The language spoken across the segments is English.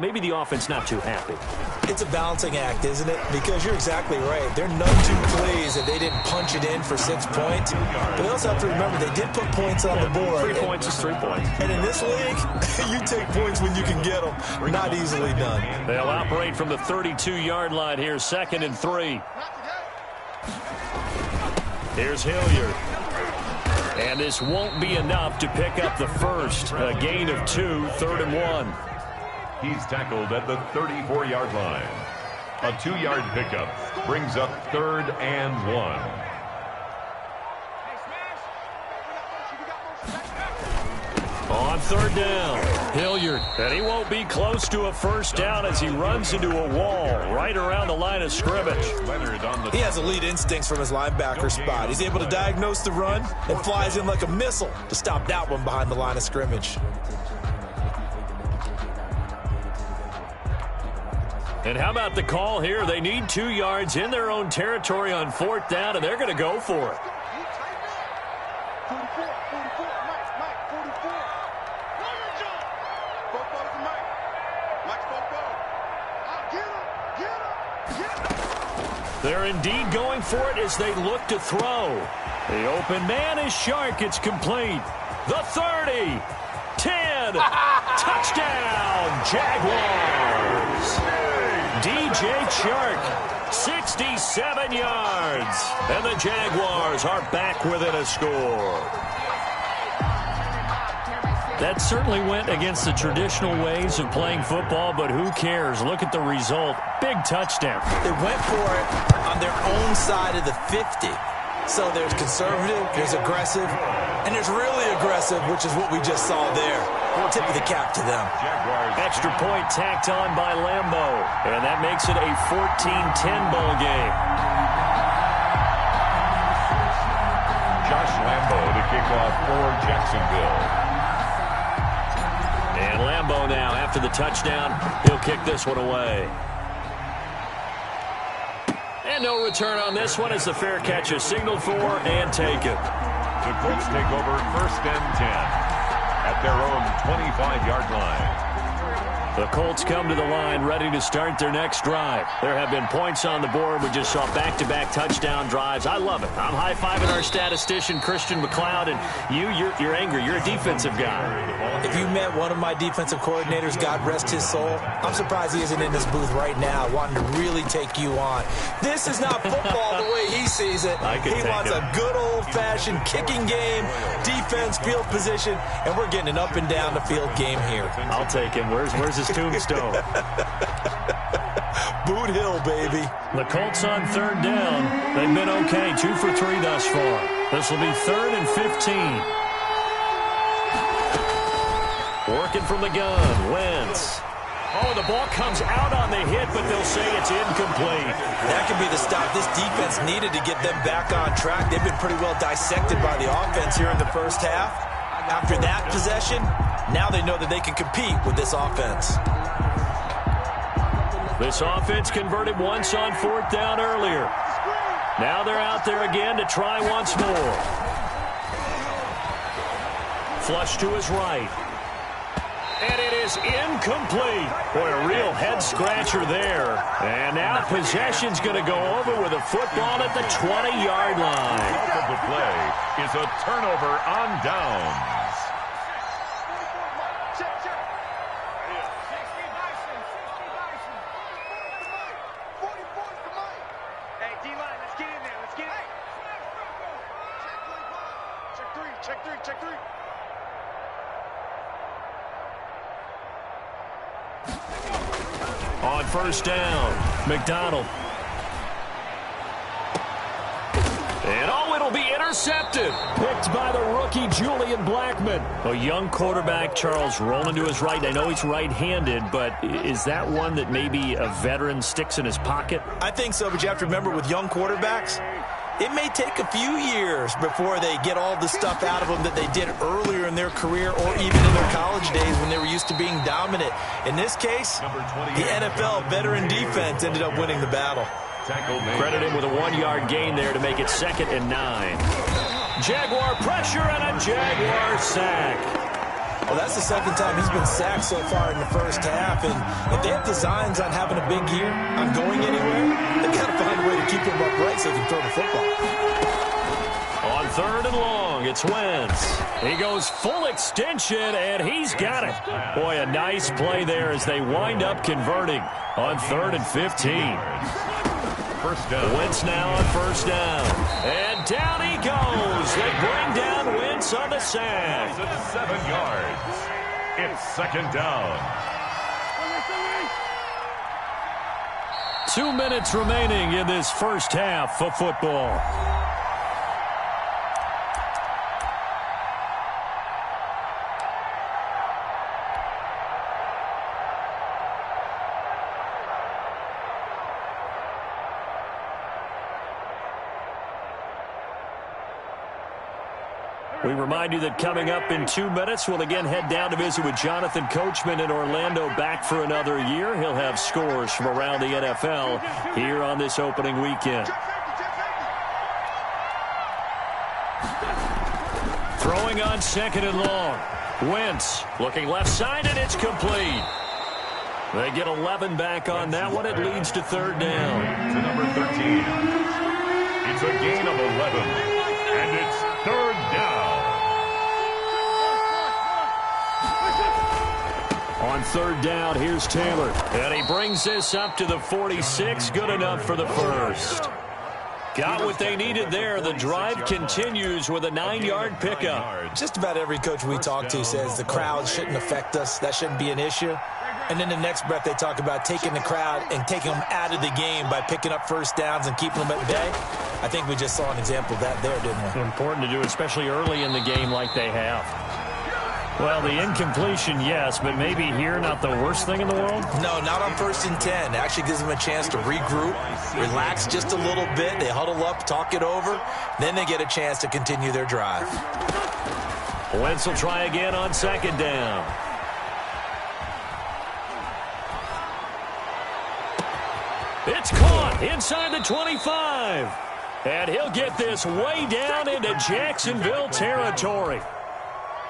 maybe the offense not too happy. It's a balancing act, isn't it? Because you're exactly right. There are none too pleased that they didn't punch it in for 6 points. But they also have to remember they did put points on the board. 3 points is 3 points. And in this league, you take points when you can get them. Not easily done. They'll operate from the 32-yard line here, 2nd and 3. Here's Hilliard. And this won't be enough to pick up the first. A gain of 2, 3rd and 1. He's tackled at the 34-yard line. A 2-yard pickup brings up 3rd and 1. On 3rd down, Hilliard. And he won't be close to a first down as he runs into a wall right around the line of scrimmage. He has elite instincts from his linebacker spot. He's able to diagnose the run and flies in like a missile to stop that one behind the line of scrimmage. And how about the call here? They need 2 yards in their own territory on 4th down, and they're going to go for it. They're indeed going for it as they look to throw. The open man is Shark. It's complete. The 30. 10. Touchdown, Jaguars. DJ Chark, 67 yards. And the Jaguars are back within a score. That certainly went against the traditional ways of playing football, but who cares? Look at the result. Big touchdown. They went for it on their own side of the 50. So there's conservative, there's aggressive, and there's really aggressive, which is what we just saw there. Tip of the cap to them. Extra point tacked on by Lambo, and that makes it a 14-10 ball game. Josh Lambo to kick off for Jacksonville. And Lambo now, after the touchdown, he'll kick this one away. And no return on this one as the fair catch is signaled for and taken. The Colts take over 1st and 10 at their own 25-yard line. The Colts come to the line ready to start their next drive. There have been points on the board. We just saw back-to-back touchdown drives. I love it. I'm high-fiving our statistician, Christian McLeod, and you're angry. You're a defensive guy. If you met one of my defensive coordinators, God rest his soul, I'm surprised he isn't in this booth right now wanting to really take you on. This is not football the way he sees it. He wants a good old-fashioned kicking game, defense, field position, and we're getting an up-and-down-the-field game here. I'll take him. Where's his tombstone? Boot Hill, baby. The Colts on 3rd down. They've been okay, 2 for 3 thus far. This will be 3rd and 15. Working from the gun, Wentz. Oh, the ball comes out on the hit, but they'll say it's incomplete. That could be the stop this defense needed to get them back on track. They've been pretty well dissected by the offense here in the first half. After that possession, now they know that they can compete with this offense. This offense converted once on 4th down earlier. Now they're out there again to try once more. Flush to his right. And it is incomplete. Boy, a real head-scratcher there. And now possession's going to go over with a football at the 20-yard line. The result of the play is a turnover on downs. Check three. On 1st down, McDonald. And it'll be intercepted. Picked by the rookie, Julian Blackmon. A young quarterback, Charles, rolling to his right. I know he's right-handed, but is that one that maybe a veteran sticks in his pocket? I think so, but you have to remember with young quarterbacks, it may take a few years before they get all the stuff out of them that they did earlier in their career or even in their college days when they were used to being dominant. In this case, the NFL veteran defense ended up winning the battle. Credit him with a 1-yard gain there to make it 2nd and 9. Jaguar pressure and a Jaguar sack. Well, that's the second time he's been sacked so far in the first half. And if they have designs on having a big year, on going anywhere, they've got to find a way to keep him upright so they can throw the football. On 3rd and long, it's Wentz. He goes full extension, and he's got it. Boy, a nice play there as they wind up converting on 3rd and 15. First down. Wentz now on 1st down. And down he goes. They bring down Wentz on the sack. It's 7 yards. It's 2nd down. 2 minutes remaining in this first half of football. We remind you that coming up in 2 minutes, we'll again head down to visit with Jonathan Coachman in Orlando, back for another year. He'll have scores from around the NFL here on this opening weekend. Throwing on 2nd and long. Wentz looking left side, and it's complete. They get 11 back on that one. It leads to 3rd down. To number 13. It's a gain of 11. And it's 3rd down. On 3rd down, here's Taylor. And he brings this up to the 46. Good enough for the first. Got what they needed there. The drive continues with a 9-yard pickup. Just about every coach we talk to says the crowd shouldn't affect us. That shouldn't be an issue. And then the next breath they talk about taking the crowd and taking them out of the game by picking up first downs and keeping them at bay. I think we just saw an example of that there, didn't we? Important to do, especially early in the game like they have. Well, the incompletion, yes, but maybe here not the worst thing in the world? No, not on 1st and 10. It actually gives them a chance to regroup, relax just a little bit. They huddle up, talk it over. Then they get a chance to continue their drive. Wentz will try again on 2nd down. It's caught inside the 25. And he'll get this way down into Jacksonville territory.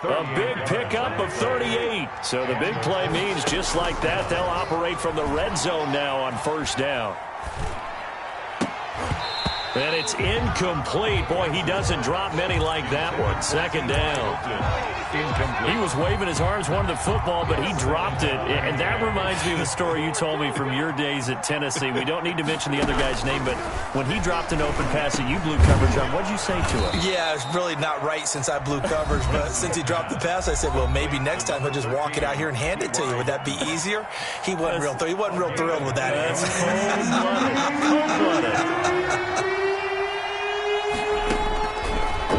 A big pickup of 38. So the big play means just like that, they'll operate from the red zone now on 1st down. And it's incomplete. Boy, he doesn't drop many like that one. 2nd down. He was waving his arms, wanted the football, but he dropped it. And that reminds me of a story you told me from your days at Tennessee. We don't need to mention the other guy's name, but when he dropped an open pass that you blew coverage on, what did you say to him? Yeah, it's really not right since I blew coverage, but since he dropped the pass, I said, well, maybe next time he'll just walk it out here and hand it to you. Would that be easier? He wasn't real thrilled with that answer. Cold-blooded.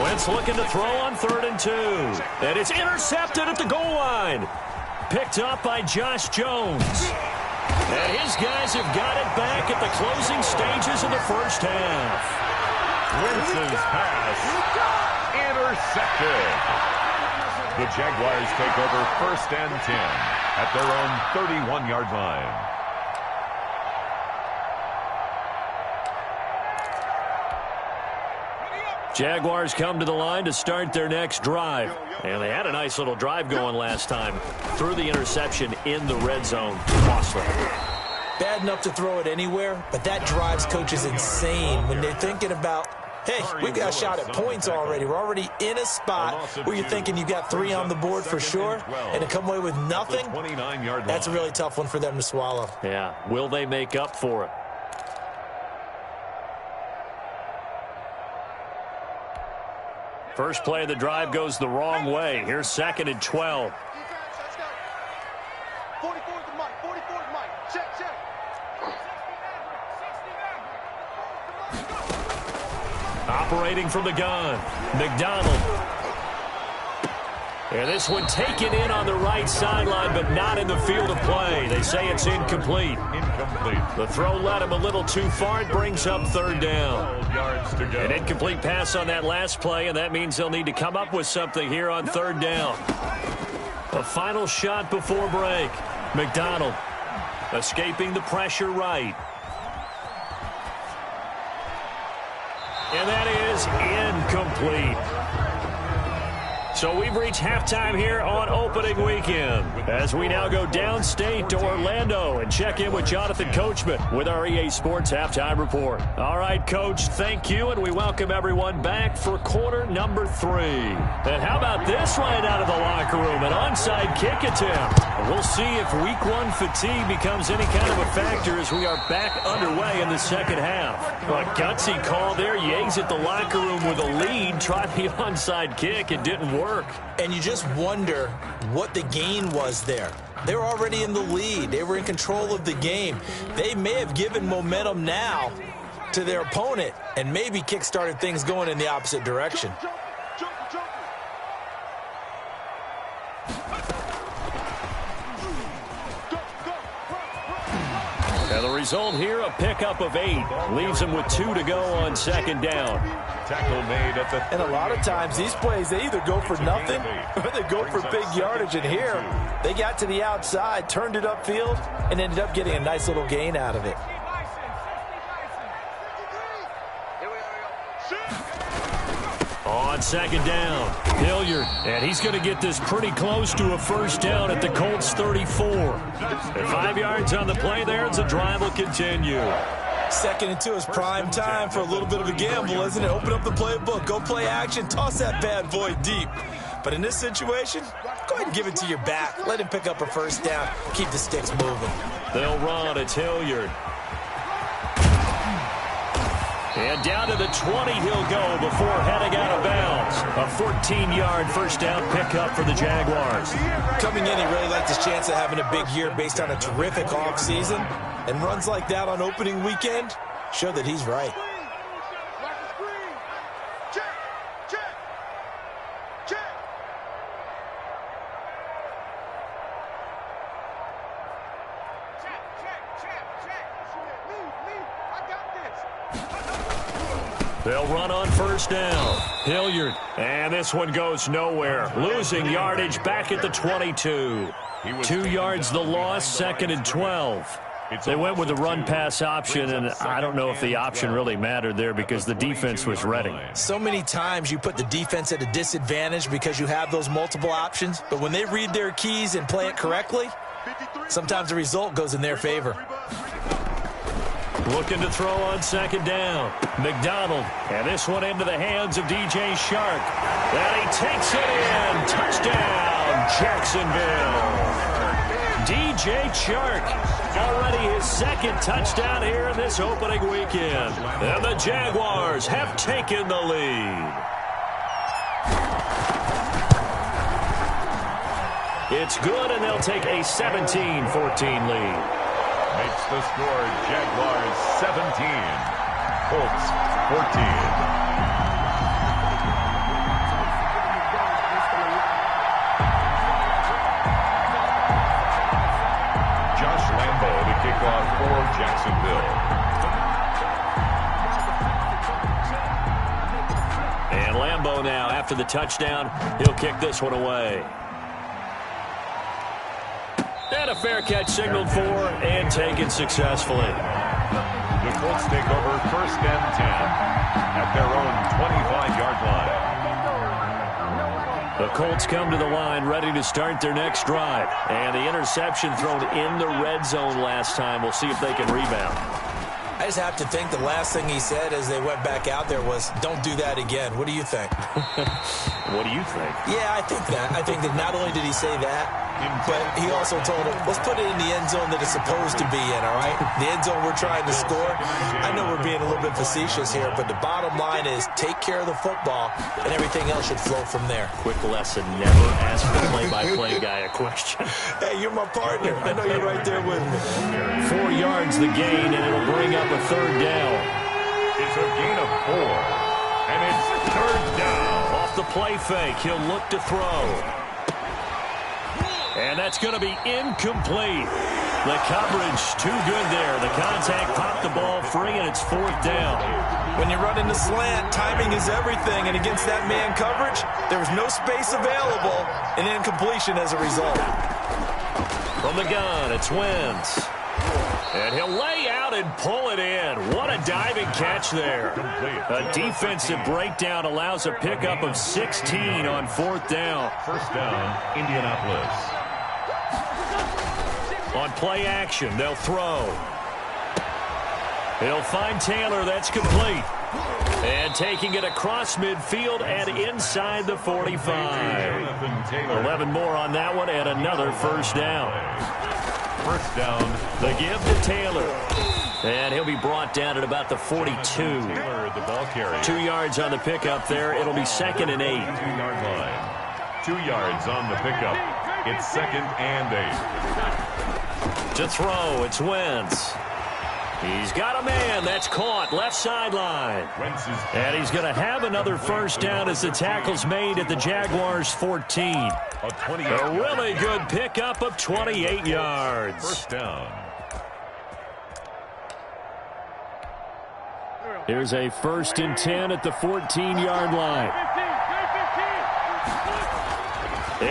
Wentz looking to throw on 3rd and 2. And it's intercepted at the goal line. Picked up by Josh Jones. And his guys have got it back at the closing stages of the first half. Wentz's pass intercepted. The Jaguars take over 1st and 10 at their own 31-yard line. Jaguars come to the line to start their next drive. And they had a nice little drive going last time. Threw the interception in the red zone. Costly. Bad enough to throw it anywhere, but that drives coaches insane when they're thinking about, hey, we've got a shot at points already. We're already in a spot where you're thinking you got 3 on the board for sure, and to come away with nothing, that's a really tough one for them to swallow. Yeah, will they make up for it? First play of the drive goes the wrong way. Here's 2nd and 12. Operating from the gun, McDonald. And this one taken in on the right sideline, but not in the field of play. They say it's incomplete. The throw led him a little too far. It brings up 3rd down. An incomplete pass on that last play, and that means they'll need to come up with something here on 3rd down. A final shot before break. McDonald escaping the pressure right. And that is incomplete. So we've reached halftime here on opening weekend as we now go downstate to Orlando and check in with Jonathan Coachman with our EA Sports Halftime Report. All right, Coach, thank you, and we welcome everyone back for quarter number 3. And how about this right out of the locker room, an onside kick attempt. We'll see if week 1 fatigue becomes any kind of a factor as we are back underway in the second half. A gutsy call there. You exit the locker room with a lead, try the onside kick, it didn't work. And you just wonder what the gain was there. They were already in the lead. They were in control of the game. They may have given momentum now to their opponent and maybe kick-started things going in the opposite direction. And the result here, a pickup of 8. Leaves them with 2 to go on second down. Tackle made at the... And a lot of times, these plays, they either go for nothing or they go for big yardage. And here, they got to the outside, turned it upfield, and ended up getting a nice little gain out of it. On second down, Hilliard, and he's going to get this pretty close to a first down at the Colts 34. And 5 yards on the play there as the drive will continue. 2nd and 2 is prime time for a little bit of a gamble, isn't it? Open up the playbook, go play action, toss that bad boy deep. But in this situation, go ahead and give it to your back. Let him pick up a first down, keep the sticks moving. They'll run, it's Hilliard. And down to the 20 he'll go before heading out of bounds. A 14-yard first down pickup for the Jaguars. Coming in, he really liked his chance of having a big year based on a terrific offseason. And runs like that on opening weekend show that he's right. They'll run on first down. Hilliard. And this one goes nowhere. Losing yardage back at the 22. 2 yards the loss, 2nd and 12. They went with the run-pass option, and I don't know if the option really mattered there because the defense was ready. So many times you put the defense at a disadvantage because you have those multiple options, but when they read their keys and play it correctly, sometimes the result goes in their favor. Looking to throw on second down. McDonald. And this one into the hands of DJ Shark. And he takes it in. Touchdown, Jacksonville. DJ Shark. Already his 2nd touchdown here in this opening weekend. And the Jaguars have taken the lead. It's good, and they'll take a 17-14 lead. Makes the score Jaguars 17, Colts 14. Josh Lambo to kick off for Jacksonville. And Lambo now, after the touchdown, he'll kick this one away. And a fair catch signaled for and taken successfully. The Colts take over 1st and 10 at their own 25-yard line. The Colts come to the line ready to start their next drive. And the interception thrown in the red zone last time. We'll see if they can rebound. I just have to think the last thing he said as they went back out there was, don't do that again. What do you think? What do you think? Yeah, I think that. I think that not only did he say that, but he also told him, let's put it in the end zone that it's supposed to be in, all right? The end zone we're trying to score. I know we're being a little bit facetious here, but the bottom line is take care of the football, and everything else should flow from there. Quick lesson, never ask the play-by-play guy a question. Hey, you're my partner. I know you're right there with me. 4 yards the gain, and it'll bring up a 3rd down. It's a gain of 4, and it's 3rd down. Off the play fake, he'll look to throw. And that's going to be incomplete. The coverage too good there. The contact popped the ball free, and it's 4th down. When you run in the slant, timing is everything. And against that man coverage, there was no space available, and incompletion as a result. From the gun, it's Wentz. And he'll lay out and pull it in. What a diving catch there. A defensive breakdown allows a pickup of 16 on 4th down. First down, Indianapolis. On play action, they'll throw. He'll find Taylor. That's complete. And taking it across midfield and inside the 45. 11 more on that one and another first down. First down. The give to Taylor. And he'll be brought down at about the 42. Taylor, the ball carrier. 2 yards on the pickup there. It'll be 2nd and 8. 2-yard line. 2 yards on the pickup. It's 2nd and 8. To throw, it's Wentz. He's got a man. That's caught. Left sideline. And he's going to have another first down as the tackle's made at the Jaguars' 14. A really good pickup of 28 yards. First down. Here's a 1st and 10 at the 14-yard line.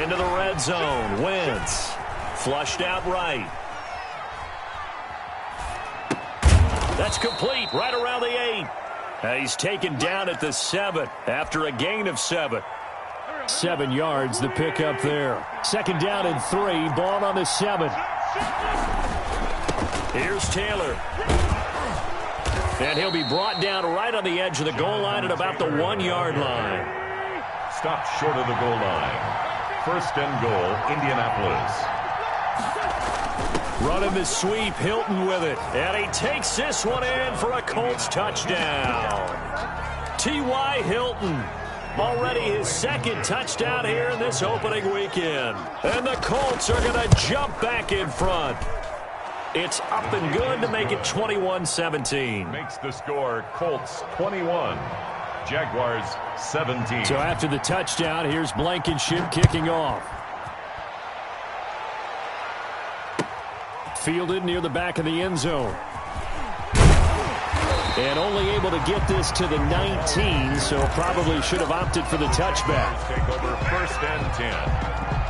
Into the red zone. Wentz. Flushed out right. That's complete right around the 8. He's taken down at the 7 after a gain of 7. 7 yards, the pickup there. 2nd down and 3. Ball on the 7. Here's Taylor. And he'll be brought down right on the edge of the goal line at about the 1-yard line. Stopped short of the goal line. 1st and goal, Indianapolis. Running the sweep, Hilton with it. And he takes this one in for a Colts touchdown. T.Y. Hilton. Already his 2nd touchdown here in this opening weekend. And the Colts are going to jump back in front. It's up and good to make it 21-17. Makes the score Colts 21. Jaguars 17. So after the touchdown, here's Blankenship kicking off. Fielded near the back of the end zone. And only able to get this to the 19, so probably should have opted for the touchback. Take over 1st and 10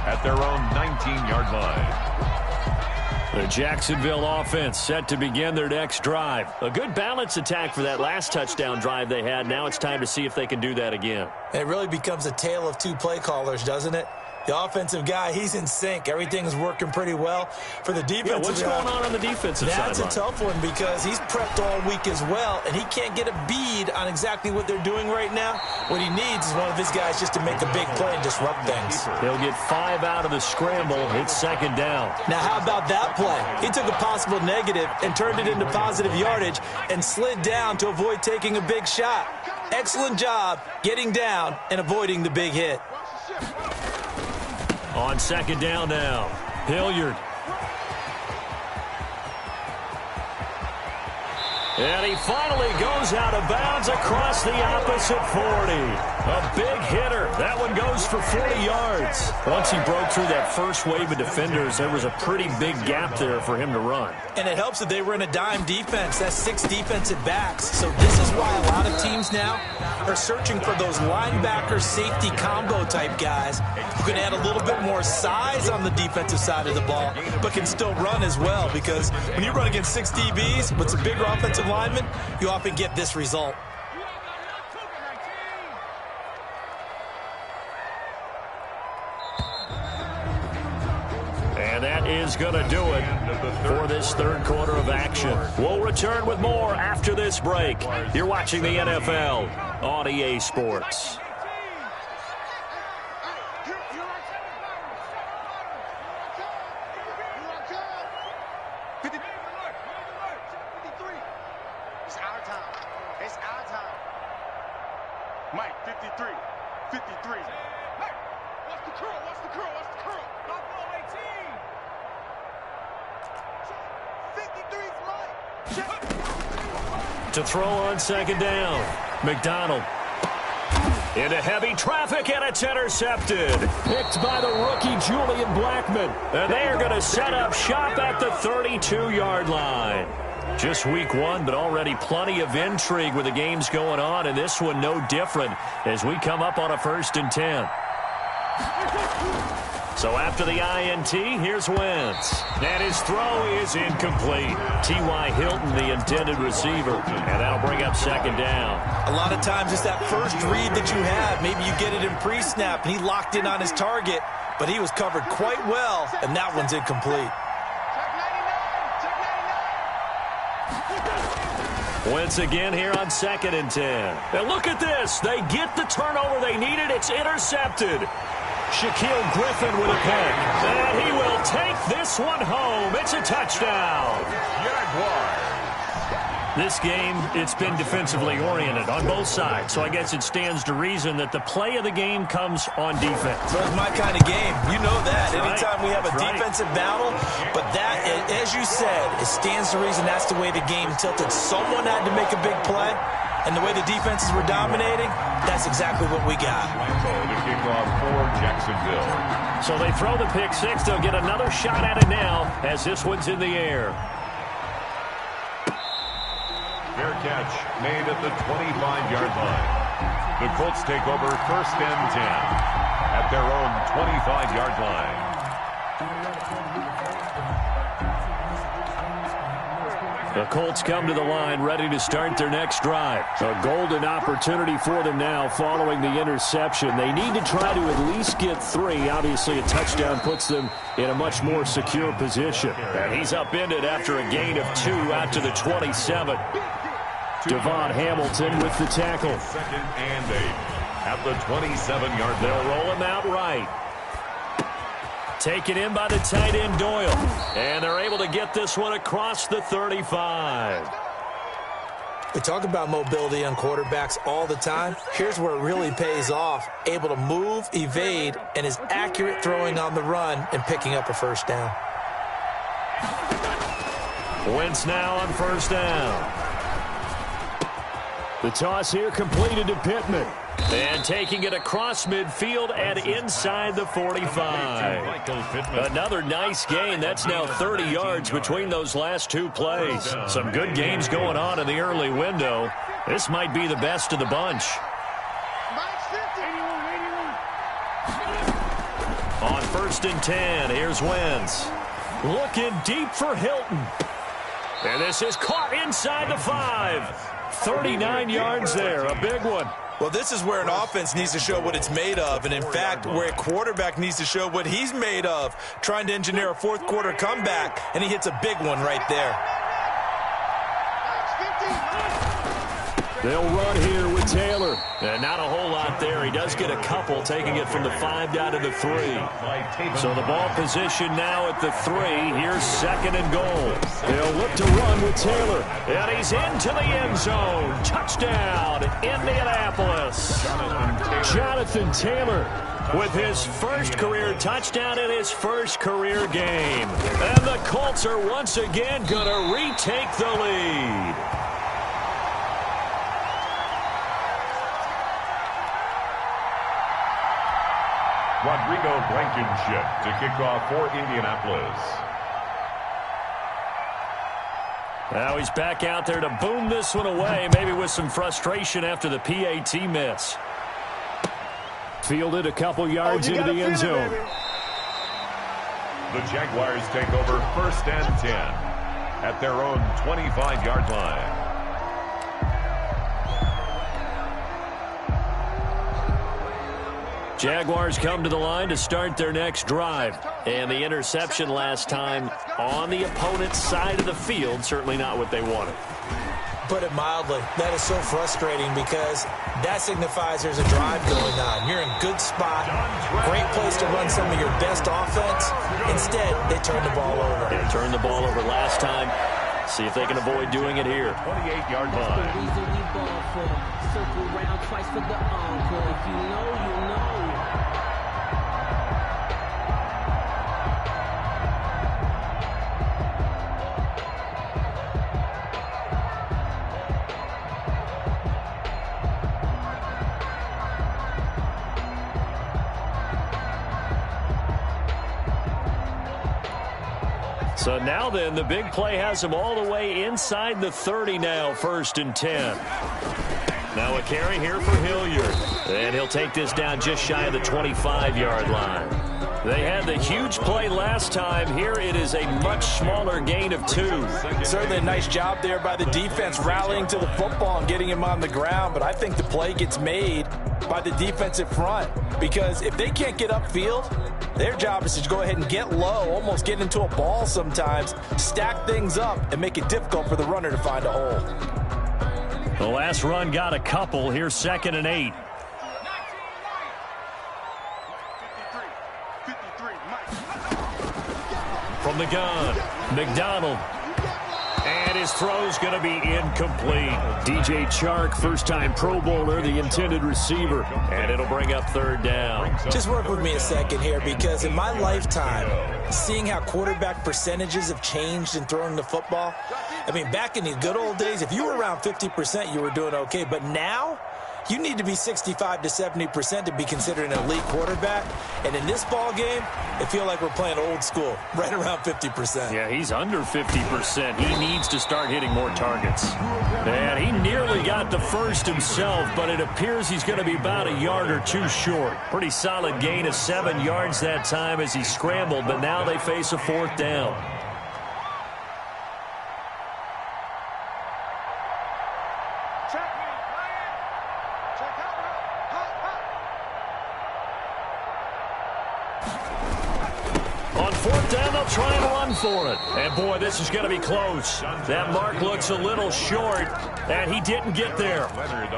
at their own 19-yard line. The Jacksonville offense set to begin their next drive. A good balance attack for that last touchdown drive they had. Now it's time to see if they can do that again. It really becomes a tale of 2 play callers, doesn't it? The offensive guy, he's in sync. Everything's working pretty well. For the defensive what's going on the defensive side? That's a tough one because he's prepped all week as well, and he can't get a bead on exactly what they're doing right now. What he needs is one of his guys just to make a big play and disrupt things. He'll get 5 out of the scramble. It's 2nd down. Now, how about that play? He took a possible negative and turned it into positive yardage and slid down to avoid taking a big shot. Excellent job getting down and avoiding the big hit. On 2nd down now, Hilliard. And he finally goes out of bounds across the opposite 40. A big hitter. That one goes for 40 yards. Once he broke through that first wave of defenders, there was a pretty big gap there for him to run. And it helps that they were in a dime defense. That's 6 defensive backs. So this is why a lot of teams now are searching for those linebacker safety combo type guys who can add a little bit more size on the defensive side of the ball, but can still run as well, because when you run against 6 DBs with some bigger offensive linemen, you often get this result. And that is going to do it for this 3rd quarter of action. We'll return with more after this break. You're watching the NFL on EA Sports. Mike, 53. 53. Hey, what's the curl? What's the curl? What's the curl? Buffalo 18. 53's Mike. To throw on 2nd down. McDonald. Into heavy traffic, and it's intercepted. Picked by the rookie Julian Blackmon. And they are going to set up shop at the 32-yard line. Just week 1, but already plenty of intrigue with the games going on, and this one no different as we come up on a 1st and 10. So after the INT, here's Wentz. And his throw is incomplete. T.Y. Hilton, the intended receiver. And that'll bring up second down. A lot of times it's that first read that you have. Maybe you get it in pre-snap, and he locked in on his target, but he was covered quite well, and that one's incomplete. Wentz again here on 2nd and 10. And look at this. They get the turnover they needed. It's intercepted. Shaquille Griffin with a pick. And he will take this one home. It's a touchdown. Jaguars. This game, it's been defensively oriented on both sides. So I guess it stands to reason that the play of the game comes on defense. So it's my kind of game. You know that. Anytime we have a defensive battle, but that, as you said, it stands to reason that's the way the game tilted. Someone had to make a big play, and the way the defenses were dominating, that's exactly what we got. The kickoff for Jacksonville. So they throw the pick six. They'll get another shot at it now as this one's in the air. Fair catch made at the 25-yard line. The Colts take over 1st and 10 at their own 25-yard line. The Colts come to the line ready to start their next drive. A golden opportunity for them now following the interception. They need to try to at least get 3. Obviously, a touchdown puts them in a much more secure position. And he's upended after a gain of 2 out to the 27. Devon Hamilton with the tackle. 2nd and 8 at the 27-yard line. They'll roll him out right. Taken in by the tight end Doyle. And they're able to get this one across the 35. We talk about mobility on quarterbacks all the time. Here's where it really pays off. Able to move, evade, and is accurate throwing on the run and picking up a first down. Wentz now on first down. The toss here completed to Pittman. And taking it across midfield and inside the 45. Another nice gain. That's now 30 yards between those last 2 plays. Some good games going on in the early window. This might be the best of the bunch. On 1st and 10, here's Wentz. Looking deep for Hilton. And this is caught inside the 5. 39 yards there, a big one. Well, this is where an offense needs to show what it's made of, and in fact, where a quarterback needs to show what he's made of, trying to engineer a 4th quarter comeback, and he hits a big one right there. They'll run here with Taylor. And not a whole lot there. He does get a couple, taking it from the 5 down to the 3. So the ball position now at the 3. Here's 2nd and goal. They'll look to run with Taylor. And he's into the end zone. Touchdown, Indianapolis. Jonathan Taylor with his first career touchdown in his first career game. And the Colts are once again going to retake the lead. Rodrigo Blankenship to kick off for Indianapolis. Now he's back out there to boom this one away, maybe with some frustration after the PAT miss. Fielded a couple yards into the end zone. The Jaguars take over 1st and 10 at their own 25-yard line. Jaguars come to the line to start their next drive. And the interception last time on the opponent's side of the field, certainly not what they wanted. Put it mildly, that is so frustrating because that signifies there's a drive going on. You're in good spot, great place to run some of your best offense. Instead, they turn the ball over. They turned the ball over last time. See if they can avoid doing it here. 28-yard line. Circle round twice for the encore. If you know, you know. So now then, the big play has him all the way inside the 30 now, 1st and 10. Now a carry here for Hilliard. And he'll take this down just shy of the 25-yard line. They had the huge play last time. Here it is a much smaller gain of 2. Certainly a nice job there by the defense rallying to the football and getting him on the ground. But I think the play gets made by the defensive front, because if they can't get upfield, their job is to go ahead and get low, almost get into a ball sometimes, stack things up, and make it difficult for the runner to find a hole. The last run got a couple. Here's 2nd and 8. From the gun, McDonald. And his throw's going to be incomplete. DJ Chark, first-time Pro Bowler, the intended receiver. And it'll bring up 3rd down. Just work with me a second here, because in my lifetime, seeing how quarterback percentages have changed in throwing the football, I mean, back in the good old days, if you were around 50%, you were doing okay. But now, you need to be 65 to 70% to be considered an elite quarterback. And in this ball game, I feel like we're playing old school, right around 50%. Yeah, he's under 50%. He needs to start hitting more targets. And he nearly got the first himself, but it appears he's going to be about a yard or 2 short. Pretty solid gain of 7 yards that time as he scrambled, but now they face a 4th down. On 4th down, they'll try and run for it. And, boy, this is going to be close. That mark looks a little short, and he didn't get there.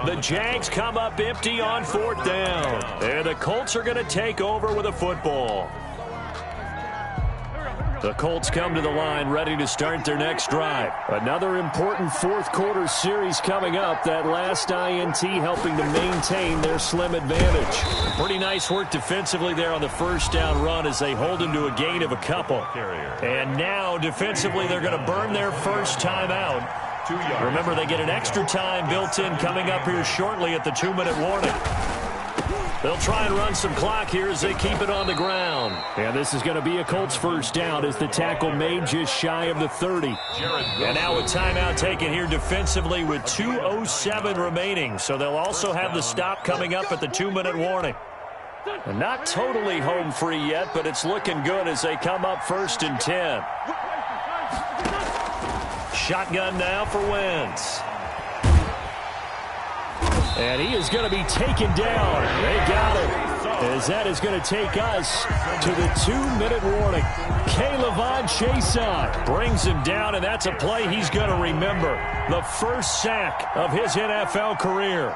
The Jags come up empty on 4th down. And the Colts are going to take over with a football. The Colts come to the line ready to start their next drive. Another important 4th quarter series coming up. That last INT helping to maintain their slim advantage. Pretty nice work defensively there on the 1st down run as they hold him to a gain of a couple. And now defensively they're going to burn their first time out. Remember, they get an extra time built in coming up here shortly at the 2-minute warning. They'll try and run some clock here as they keep it on the ground. And this is going to be a Colts 1st down as the tackle made just shy of the 30. And now a timeout taken here defensively with 2:07 remaining. So they'll also have the stop coming up at the 2-minute warning. And not totally home free yet, but it's looking good as they come up 1st and 10. Shotgun now for Wentz. And he is going to be taken down. They got him. As that is going to take us to the 2-minute warning. K'Lavon Chaisson brings him down, and that's a play he's going to remember. The first sack of his NFL career.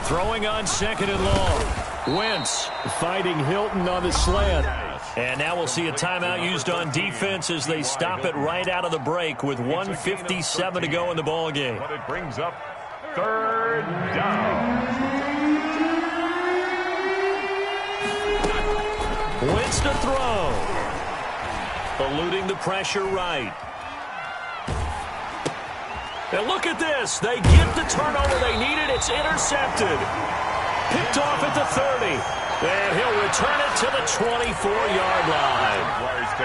Throwing on 2nd and long. Wentz fighting Hilton on the slant. And now we'll see a timeout used on defense as they stop it right out of the break with 1:57 to go in the ball game. But it brings up 3rd down. Wentz to throw. Eluding the pressure right. And look at this. They get the turnover they needed. It's intercepted. Picked off at the 30. And he'll return it to the 24-yard line.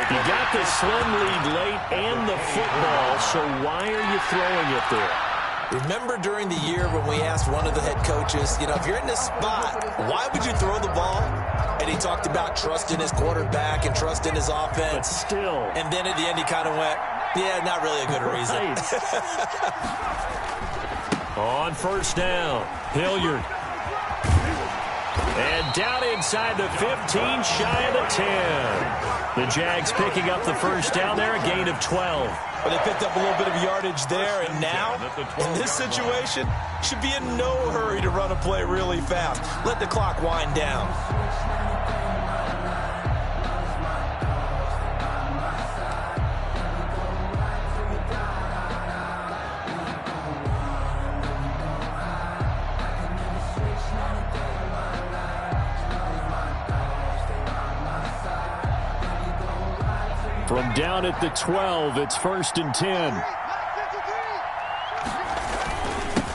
He got the slim lead late and the football, so why are you throwing it there? Remember during the year when we asked one of the head coaches, if you're in this spot, why would you throw the ball? And he talked about trusting his quarterback and trusting his offense. But still. And then at the end he kind of went, yeah, not really a good reason. On 1st down, Hilliard. And down inside the 15, shy of the 10. The Jags picking up the 1st down there, a gain of 12. Well, they picked up a little bit of yardage there, and now, in this situation, should be in no hurry to run a play really fast. Let the clock wind down. From down at the 12, it's 1st and 10.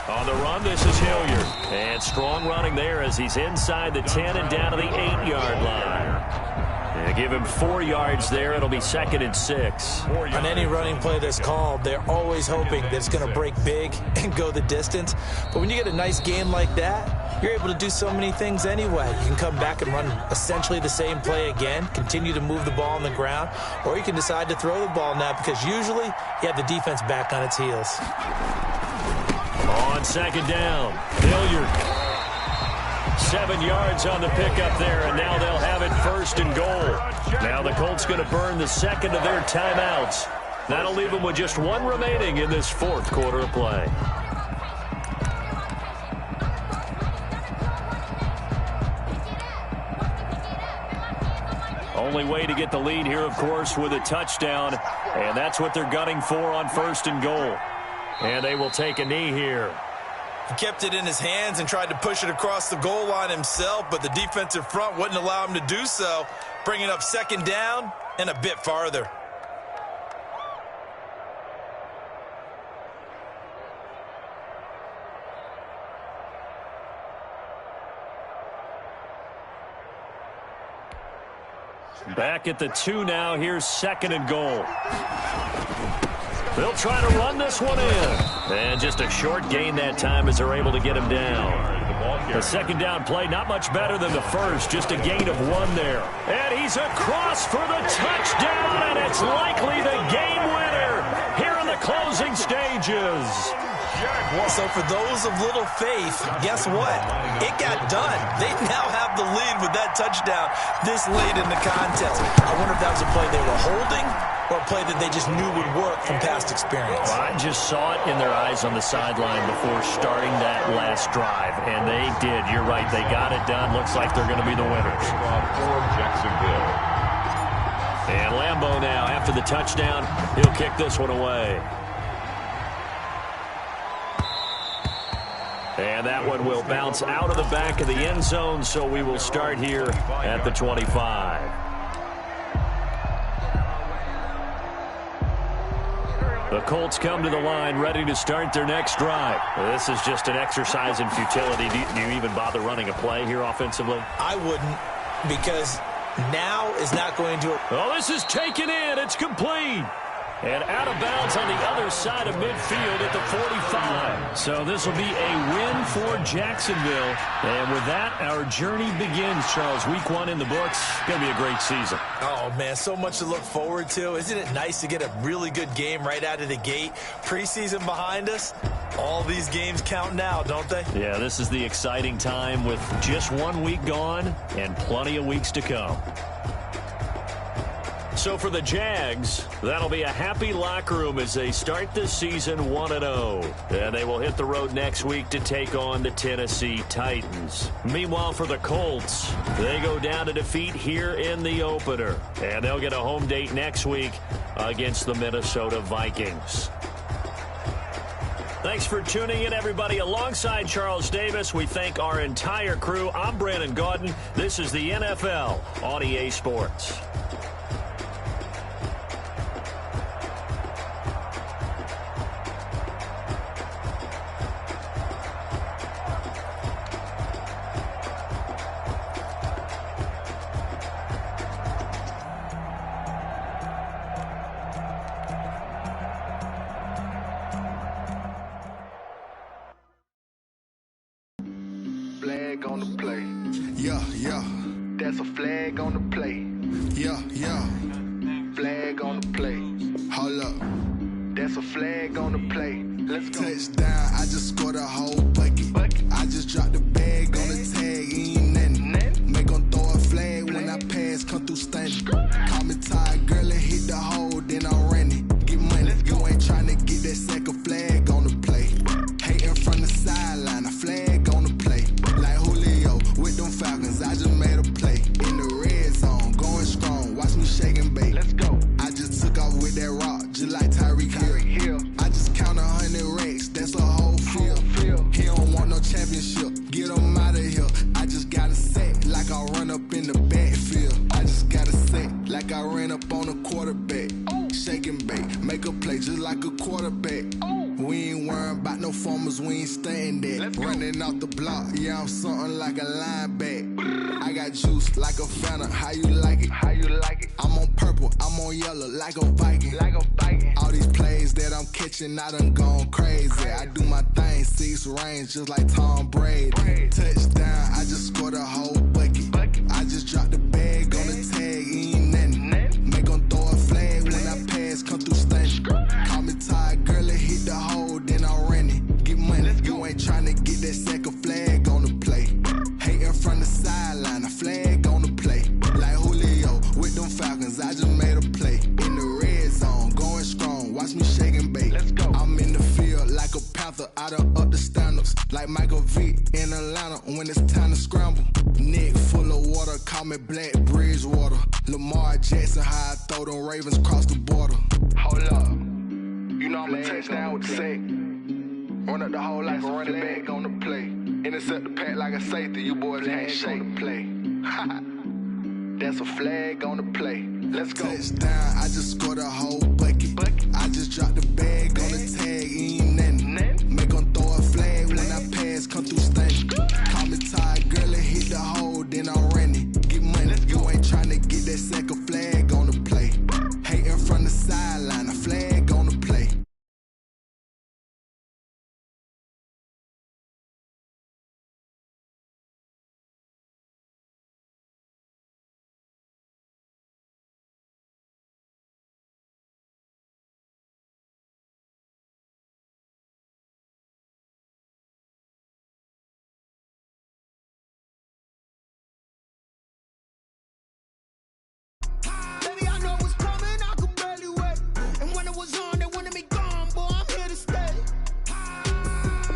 On the run, this is Hilliard. And strong running there as he's inside the 10 and down to the 8-yard line. And They give him 4 yards there. It'll be 2nd and 6. On any running play that's called, they're always hoping that it's going to break big and go the distance. But when you get a nice game like that, you're able to do so many things anyway. You can come back and run essentially the same play again, continue to move the ball on the ground, or you can decide to throw the ball now because usually you have the defense back on its heels. On 2nd down, Hilliard. 7 yards on the pickup there, and now they'll have it 1st and goal. Now the Colts going to burn the 2nd of their timeouts. That'll leave them with just 1 remaining in this 4th quarter of play. Only way to get the lead here, of course, with a touchdown, and that's what they're gunning for on 1st and goal. And they will take a knee here. He kept it in his hands and tried to push it across the goal line himself, but the defensive front wouldn't allow him to do so, bringing up 2nd down and a bit farther. Back at the 2 now. Here's 2nd and goal. They'll try to run this one in. And just a short gain that time as they're able to get him down. The 2nd down play, not much better than the first. Just a gain of 1 there. And he's across for the touchdown, and it's likely the game winner here in the closing stages. So for those of little faith, guess what? It got done. They now have the lead with that touchdown this late in the contest. I wonder if that was a play they were holding or a play that they just knew would work from past experience. Well, I just saw it in their eyes on the sideline before starting that last drive, and they did. You're right. They got it done. Looks like they're going to be the winners. For Jacksonville. And Lambeau now, after the touchdown, he'll kick this one away. And that one will bounce out of the back of the end zone, so we will start here at the 25. The Colts come to the line ready to start their next drive. This is just an exercise in futility. Do you even bother running a play here offensively? I wouldn't, because now is not going to... Oh, this is taken in. It's complete. And out of bounds on the other side of midfield at the 45. So this will be a win for Jacksonville. And with that, our journey begins, Charles. Week 1 in the books. Going to be a great season. Oh, man, so much to look forward to. Isn't it nice to get a really good game right out of the gate? Preseason behind us. All these games count now, don't they? Yeah, this is the exciting time with just 1 week gone and plenty of weeks to come. So for the Jags, that'll be a happy locker room as they start this season 1-0. And they will hit the road next week to take on the Tennessee Titans. Meanwhile, for the Colts, they go down to defeat here in the opener. And they'll get a home date next week against the Minnesota Vikings. Thanks for tuning in, everybody. Alongside Charles Davis, we thank our entire crew. I'm Brandon Gaudin. This is the NFL on EA Sports. Flag on the play. Yeah, yeah. That's a flag on the play. Yeah, yeah. Flag on the play. Hold up. That's a flag on the play. Let's go. Touchdown, I just scored a whole bucket. I just dropped the bag on the tag, ain't nothing. Make 'em throw a flag when I pass, come through stunning. Call me tired, girl, and hit the hole, then I'm running. Get money, you ain't trying to get that second flag on the play. Hating from the sideline, a flag on the play. Like Julio with them Falcons, I just made a play. In the red zone, going strong, watch me shake and bake. Let's go. I just took off with that rock, just like Tyreek Hill. I just count 100 racks, that's a whole field. He don't want no championship, get him out of here. I just got a set, like I run up in the backfield. I just got a set, like I ran up on a quarterback. Shake and bake, make a play just like a quarterback. We ain't worrying about no formers, we ain't staying there. Running off the block, yeah, I'm something like a linebacker. I got juice like a Fanta, how you like it? How you like it? I'm on purple, I'm on yellow, like a Viking. Like a Viking. All these plays that I'm catching, I done gone crazy. I do my thing, 6 range, just like Tom Brady. Touchdown, I just scored a whole bucket. I just dropped the bag on the tag, ain't nothing. Make 'em throw a flag when I pass, come through stunning. Call me tired, girl, it hit the hole, then I ran it. Get money, you ain't tryna get that second flag on the play. Hating from the sideline, a flag on the play. Like Julio with them Falcons, I just made a play. In the red zone, going strong, watch me shake and bake. Let's go. I'm in the field like a panther, I done up the standards. Like Michael Vick in Atlanta when it's time to scramble. Neck full of water, call me Black Bridgewater. Lamar Jackson, how I throw them Ravens across the border. Hold up, you know I'm a touchdown with the sack. Run up the whole like a running back on the play. Intercept the pack like a safety, you boys ain't shake the play. That's a flag on the play. Let's go. Touchdown, I just scored a whole bucket. I just dropped the bag on the tag, ain't nothing. Make 'em throw a flag when I pass, come through stunning. Call me tired, girl, it hit the hole, then I ran it. Get money, you ain't tryna get that second flag on the play. Hating from the sideline, a flag on the play. Baby, I know what's coming, I could barely wait. And when it was on, they wanted me gone, boy, I'm here to stay.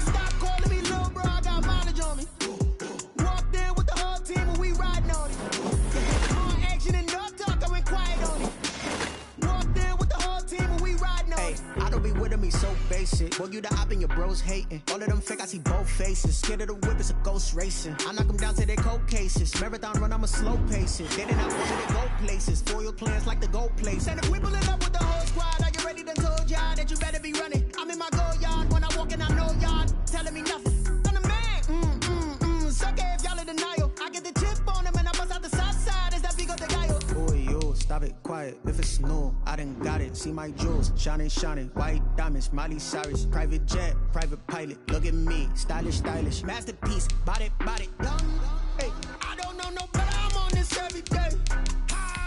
Stop calling me little bro, I got mileage on me. Walked in with the whole team and we riding on it. More action and no talk, I went quiet on it. Walked in with the whole team and we riding on it. I don't be with me so basic. Boy, you the op and your bros hating. All of them fake, I see both faces. Scared of the whip, it's a ghost racing. I knock them down to their cold cases. Marathon run, I'm a slow pacing. They didn't have to go places. Foil plans like the gold place. And if we pulling up with the whole squad, are you ready to told y'all that you better be running? I'm in my go yard, when I walk in, I know y'all telling me nothing. I'm the man, suck it if y'all in denial. I get the chip on them and I bust out the south side, is that big of the guy? Boy, yo, stop it, quiet. If it's new, I done got it. See my jewels, shining, shining. White diamonds, Miley Cyrus. Private jet, private pilot. Look at me, stylish, stylish. Masterpiece, body, Young, hey, I don't know no better, I'm on this every day.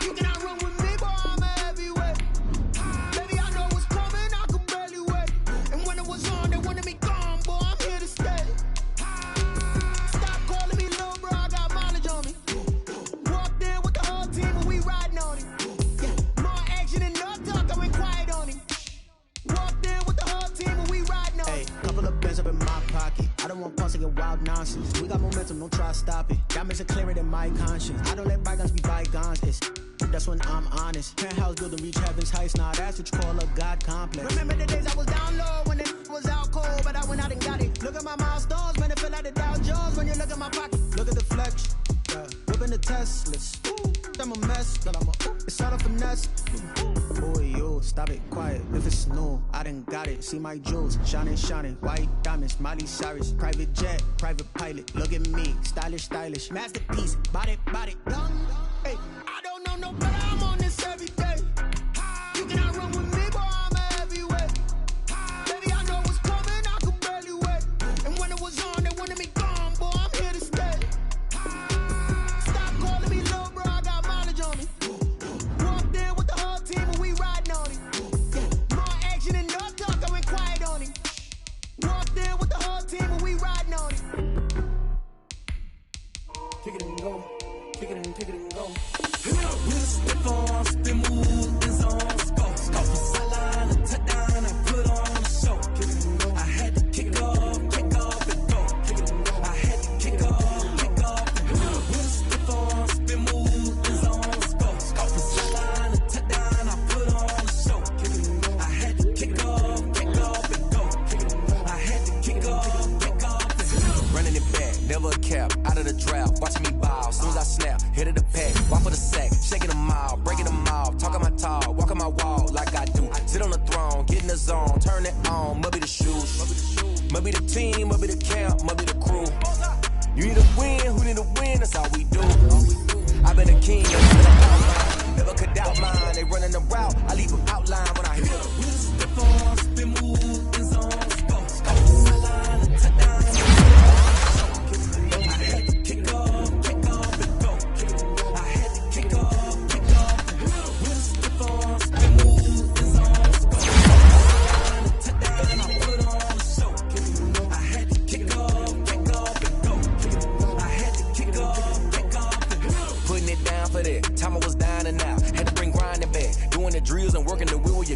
You cannot run with me, boy, I'm a heavyweight. Baby, I know what's coming, I could barely wait. And when it was on, they wanted me gone, boy, I'm here to stay. Stop calling me little bro, I got mileage on me. Walked in with the whole team and we riding on it. Yeah, more action and no talk, I went quiet on it. Walked in with the whole team and we riding on it. couple of bands up in my pocket. I don't want pulse and wild nonsense. We got momentum, don't try to stop it. Diamonds are clearer than my conscience. I don't let bygones be bygones. That's when I'm honest. Penthouse building, reach heaven's heights. Nah, that's what you call a God complex. Remember the days I was down low when it was out cold, but I went out and got it. Look at my milestones, man, it feel like the Dow Jones when you look at my pocket. Look at the flex, yeah. Whipping the Teslas. I'm a mess, but it's all a finesse. Boy, yo, stop it, quiet. If it's new, I done got it. See my jewels, shining, shining. White diamonds, Miley Cyrus. Private jet, private pilot. Look at me, stylish, stylish. Masterpiece, body, young, hey, I don't know no better, I'm on this every day. You cannot run with me, boy, I'm a heavyweight. Baby, I know what's coming, I could barely wait. And when it was on, they wanted me gone, boy, I'm here to stay. Stop calling me little bro, I got mileage on me. Walked in with the whole team and we riding on it. Yeah, more action and no talk, I went quiet on it. Walked in with the whole team and we riding on it. Kick it and go. Kick it and go.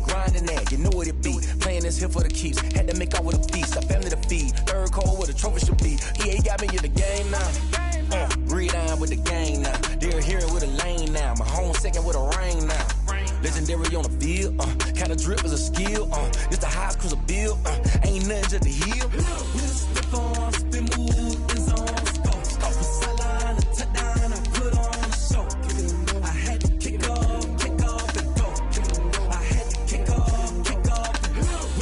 grinding that, you know what it be. Playing this here for the keeps, had to make out with a feast, a family to feed. Third cold where the trophy should be. EA got me in the game now. Breathe down with the gang now. They're here with a lane now. My home second with a rain now. Legendary on the field, kinda drip is a skill, it's the highest cruiser bill, ain't nothing just to heal. Step on, spin move, it's on, scope. Stop the sideline, a touchdown, I put on a show. I had to kick off and go. I had to kick off and go.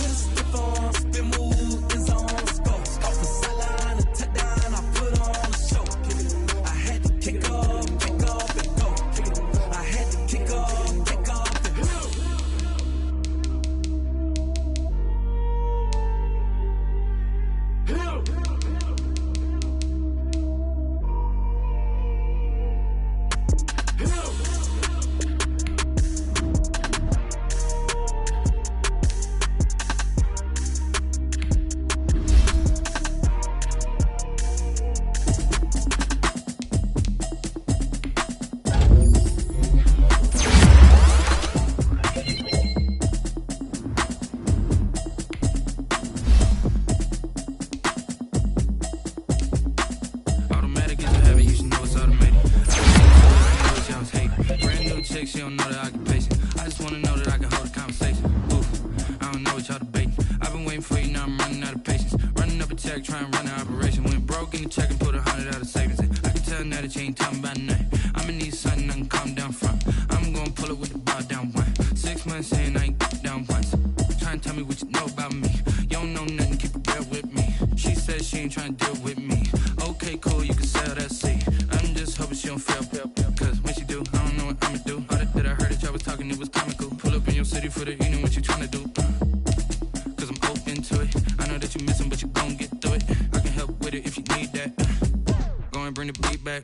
Step on, spin move, it's on, scope. Stop the sideline, a touchdown, I put on a show. I had to kick off and go. I had to kick off. She don't know the occupation. I just wanna know that I can hold a conversation. Oof, I don't know what y'all debating. I've been waiting for you, now I'm running out of patience. Running up a check, trying to run an operation. Went broke in the check and put 100 out of savings in. I can tell now that you ain't talking about nothing. I'ma need something I can calm down from. I'm gonna pull it with the bar down one. 6 months saying I ain't down once. Trying to tell me what you know about me. You don't know nothing, keep it real with me. She said she ain't trying to deal with me. Okay, cool, you can sell that seat. I'm just hoping she don't fail. Cause when she do, I don't know what I'ma do. All that I heard that y'all was talking, it was comical. Pull up in your city for the evening, what you trying to do? Cause I'm open to it. I know that you missing, but you gon' get through it. I can help with it if you need that. Go and bring the beat back.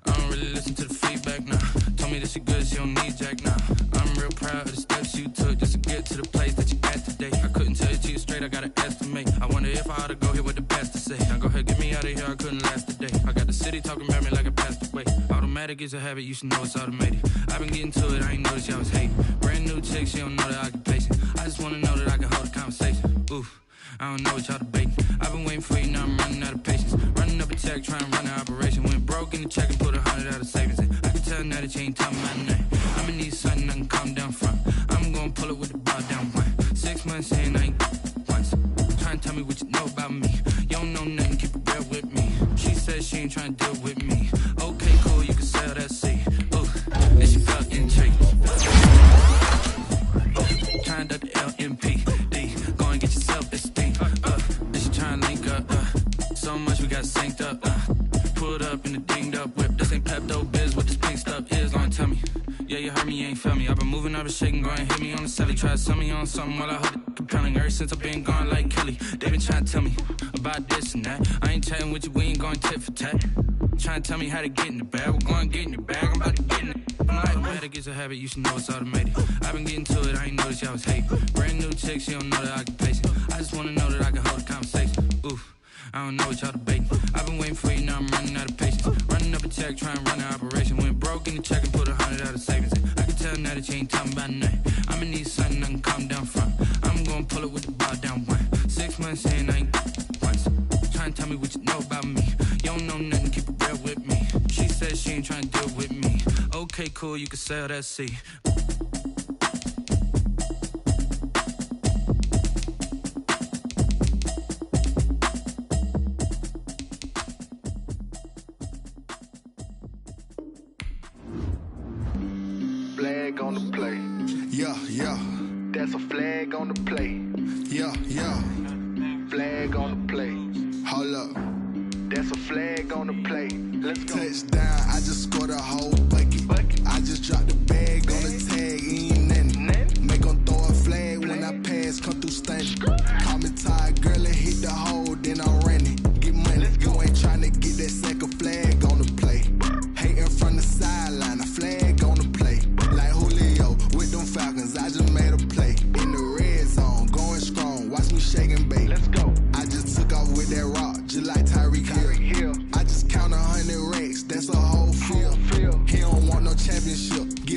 I don't really listen to the feedback, nah. Told me that she good, she don't need Jack, nah. I'm real proud of the steps you took just to get to the place that you at today. I couldn't tell you to you straight, I gotta estimate. I wonder if I ought to go here with the best to say. Now go ahead, get me out of here, I couldn't last today. I got the city talking about me like I passed away. Automatic is a habit, you should know it's automated. I've been getting to it, I ain't noticed y'all was hating. Brand new chick, she don't know the occupation. I just wanna know that I can hold a conversation. Oof, I don't know what y'all debating. I've been waiting for you, now I'm running out of patience. Running up a check, trying to run an operation. Went broke in the check and put 100 out of savings in. I can tell now that you ain't talking about nothing. I'ma need something I can calm down from. I'm gonna pull it with the bar down one. 6 months saying I ain't once. Trying to tell me what you know about me. You don't know nothing, keep it real with me. She said she ain't trying to deal with me. Okay, cool, you can sell that seat. Ooh, and she felt intrigued. Trying to the LMPD. Go and get yourself esteem. And she trying to link up. So much we got synced up. Pulled up in the dinged up whip. This ain't Pepto Biz, what this pink stuff is. Long tell me. Yeah, you heard me, you ain't felt me. I've been moving, I've been shaking, go and hit me on the celly. Try to sell me on something while I hold it compelling. Ever since I've been gone like Kelly, they been trying to tell me about this and that. I ain't chatting with you, we ain't going tit for tat. Trying to tell me how to get in the bag, we're going to get in the bag, I'm about to get in it. Automatic is a habit, you should know it's automated. I've been getting to it, I ain't noticed y'all was hating. Brand new chick, she don't know the occupation. I just wanna know that I can hold a conversation. Oof, I don't know what y'all debating. I've been waiting for you, now I'm running out of patience. Running up a check, trying to run an operation. Went broke in the check and put 100 out of savings in. I can tell now that you ain't talking about nothing. I'ma need something I can calm down from. I'm gonna pull it with the bar down one. 6 months saying I ain't once. Trying to tell me what you know about me. You don't know nothing, keep it real with me. She said she ain't trying to deal with me. Okay, cool, you can sell that seat. Flag on the play. Yeah, yeah. That's a flag on the play. Yeah, yeah. Flag on the play. Hold up. That's a flag on the play. Let's go. Touchdown, I just scored a whole bucket. I just dropped the bag on the tag, ain't nothing. Make 'em throw a flag when I pass, come through stunning. Call me tired, girl, and hit the hole, then I'm running. Get money, you ain't tryna get that second flag on the play. Hating from the sideline, a flag on the play. Like Julio with them Falcons, I just made a play. In the red zone, going strong, watch me shake and bake. Let's go. I just took off with that rock, just like Tyreek Hill. I just count 100 racks, that's a whole field. He don't want no championship, give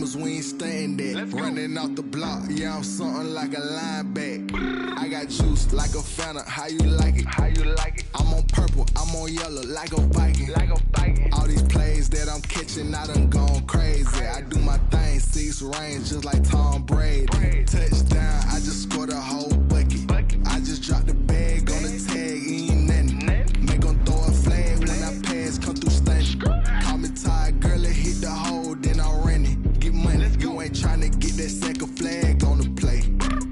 numbers, we ain't staying there. Running off the block, yeah, I'm something like a linebacker. I got juice like a Fanta, how you like it? How you like it? I'm on purple, I'm on yellow, like a Viking. Like a Viking. All these plays that I'm catching, I done gone crazy. I do my thing, 6 range, just like Tom Brady. Touchdown, I just scored a whole bucket. I just dropped the bag on the tag, ain't nothing. Make 'em throw a flag when I pass, come through stunning. Call me tired, girl, it hit the hole, then I ran it. Get money, you ain't tryna get that second flag on the play.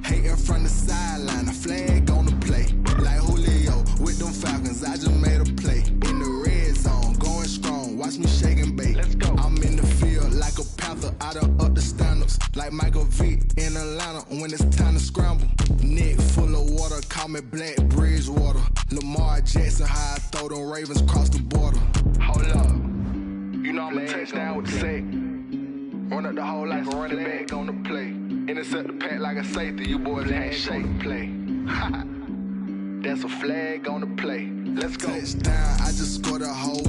Hating from the sideline, a flag on the play. Like Julio with them Falcons, I just made a play. In the red zone, going strong, watch me shake and bake. I'm in the field like a Panther, I done up the standards. Like Michael Vick in Atlanta when it's time to scramble. Neck full of water, call me Black Bridgewater. Lamar Jackson, how I throw them Ravens cross the border. Hold up, you know I'm a touchdown with the sack. Run up the hole like a running back on the play. Intercept the pack like a safety, you boys ain't shake play. That's a flag on the play. Let's go. Touchdown, I just scored a whole